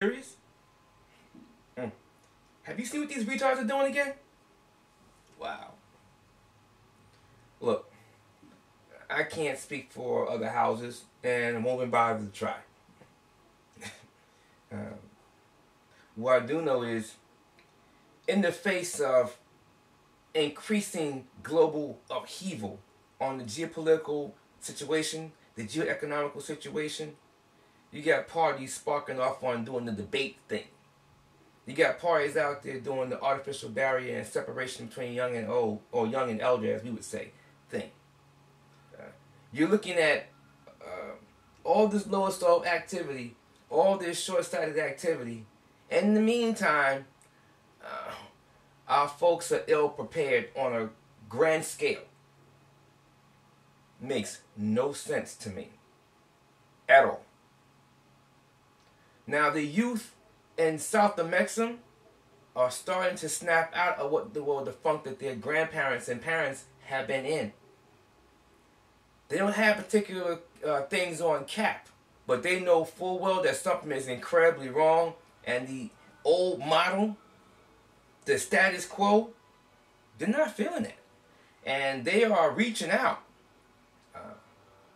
Serious? Have you seen what these retards are doing again? Wow. Look, I can't speak for other houses, and I won't even bother to try. What I do know is, in the face of increasing global upheaval on the geopolitical situation, the geoeconomical situation, you got parties sparking off on doing the debate thing. You got parties out there doing the artificial barrier and separation between young and old, or young and elder, as we would say, thing. You're looking at all this lower soul activity, all this short-sighted activity. And in the meantime, our folks are ill-prepared on a grand scale. Makes no sense to me at all. Now, the youth in South Amexem are starting to snap out of the funk that their grandparents and parents have been in. They don't have particular things on cap, but they know full well that something is incredibly wrong, and the old model, the status quo, they're not feeling it. And they are reaching out.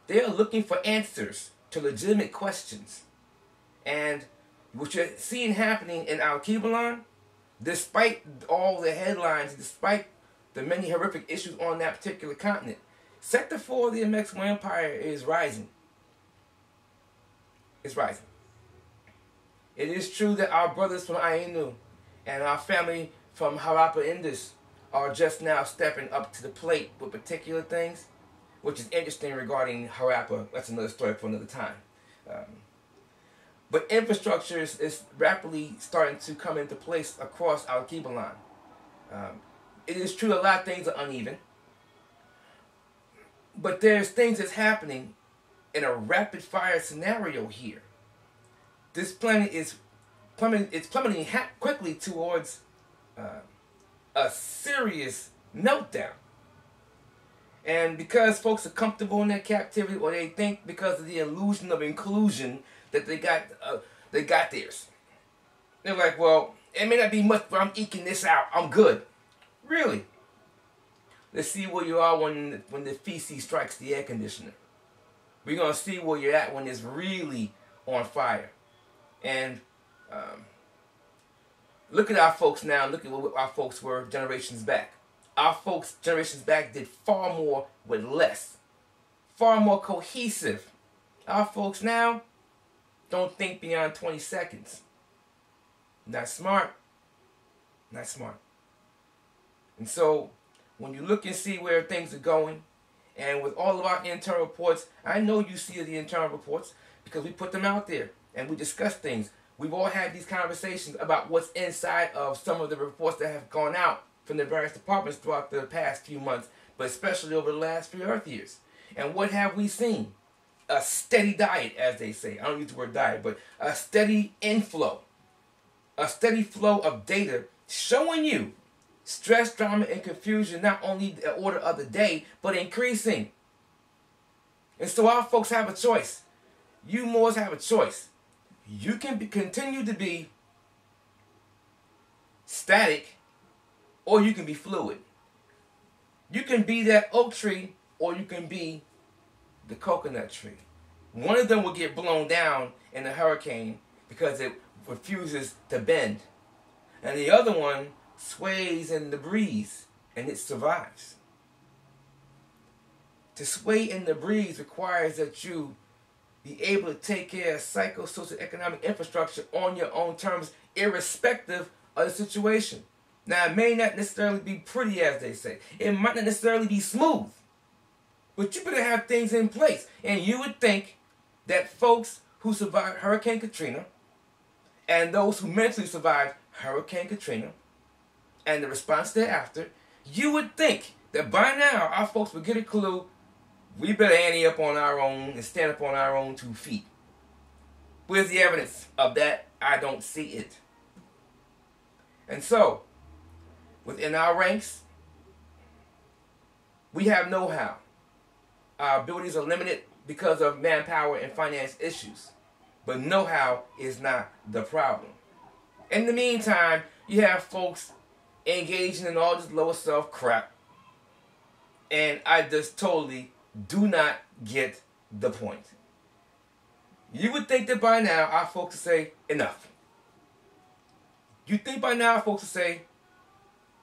They are looking for answers to legitimate questions. And what you're seeing happening in Alkebu-lan, despite all the headlines, despite the many horrific issues on that particular continent, Sector 4 of the Amexem-Moor-Empire is rising. It's rising. It is true that our brothers from Ainu and our family from Harappa-Indus are just now stepping up to the plate with particular things, which is interesting regarding Harappa. That's another story for another time. But infrastructure is rapidly starting to come into place across Alkebu-lan. It is true a lot of things are uneven, but there's things that's happening in a rapid-fire scenario here. This planet is plummeting quickly towards a serious meltdown. And because folks are comfortable in their captivity, or they think because of the illusion of inclusion that they got theirs. They're like, well, it may not be much, but I'm eking this out. I'm good. Really? Let's see where you are when the feces strikes the air conditioner. We're going to see where you're at when it's really on fire. And look at our folks now. Look at what our folks were generations back. Our folks generations back did far more with less. Far more cohesive. Our folks now don't think beyond 20 seconds. Not smart. Not smart. And so, when you look and see where things are going, and with all of our internal reports, I know you see the internal reports because we put them out there and we discuss things. We've all had these conversations about what's inside of some of the reports that have gone out from the various departments throughout the past few months, but especially over the last few Earth years. And what have we seen? A steady diet, as they say. I don't use the word diet, but a steady inflow. A steady flow of data showing you stress, drama, and confusion, not only the order of the day, but increasing. And so our folks have a choice. You Moors have a choice. You can continue to be static, or you can be fluid. You can be that oak tree, or you can be the coconut tree. One of them will get blown down in a hurricane because it refuses to bend. And the other one sways in the breeze and it survives. To sway in the breeze requires that you be able to take care of psycho-socioeconomic infrastructure on your own terms, irrespective of the situation. Now, it may not necessarily be pretty, as they say. It might not necessarily be smooth. But you better have things in place. And you would think that folks who survived Hurricane Katrina and those who mentally survived Hurricane Katrina and the response thereafter, you would think that by now our folks would get a clue. We better ante up on our own and stand up on our own 2 feet. Where's the evidence of that? I don't see it. And so, within our ranks, we have know-how. Our abilities are limited because of manpower and finance issues. but know-how is not the problem. In the meantime, you have folks engaging in all this lower self crap, and I just totally do not get the point. You would think that by now our folks would say, enough. You think by now our folks would say,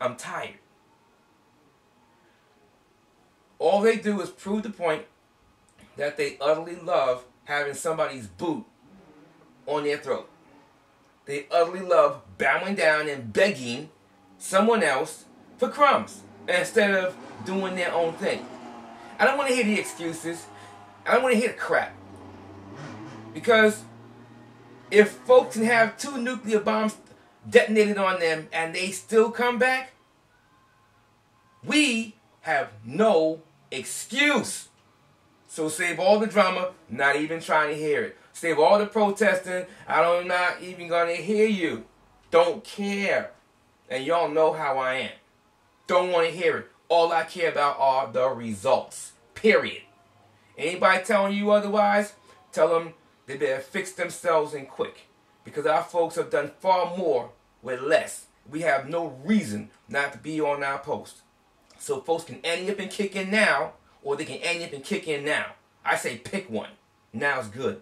I'm tired. All they do is prove the point that they utterly love having somebody's boot on their throat. They utterly love bowing down and begging someone else for crumbs instead of doing their own thing. I don't want to hear the excuses. I don't want to hear the crap. Because if folks can have 2 nuclear bombs detonated on them and they still come back, we have no excuse. So save all the drama, not even trying to hear it. Save all the protesting, I'm not even going to hear you. Don't care. And y'all know how I am. Don't want to hear it. All I care about are the results. Period. Anybody telling you otherwise, tell them they better fix themselves and quick. Because our folks have done far more with less. We have no reason not to be on our post. So folks can ante up and kick in now, or they can ante up and kick in now. I say pick one. Now's good.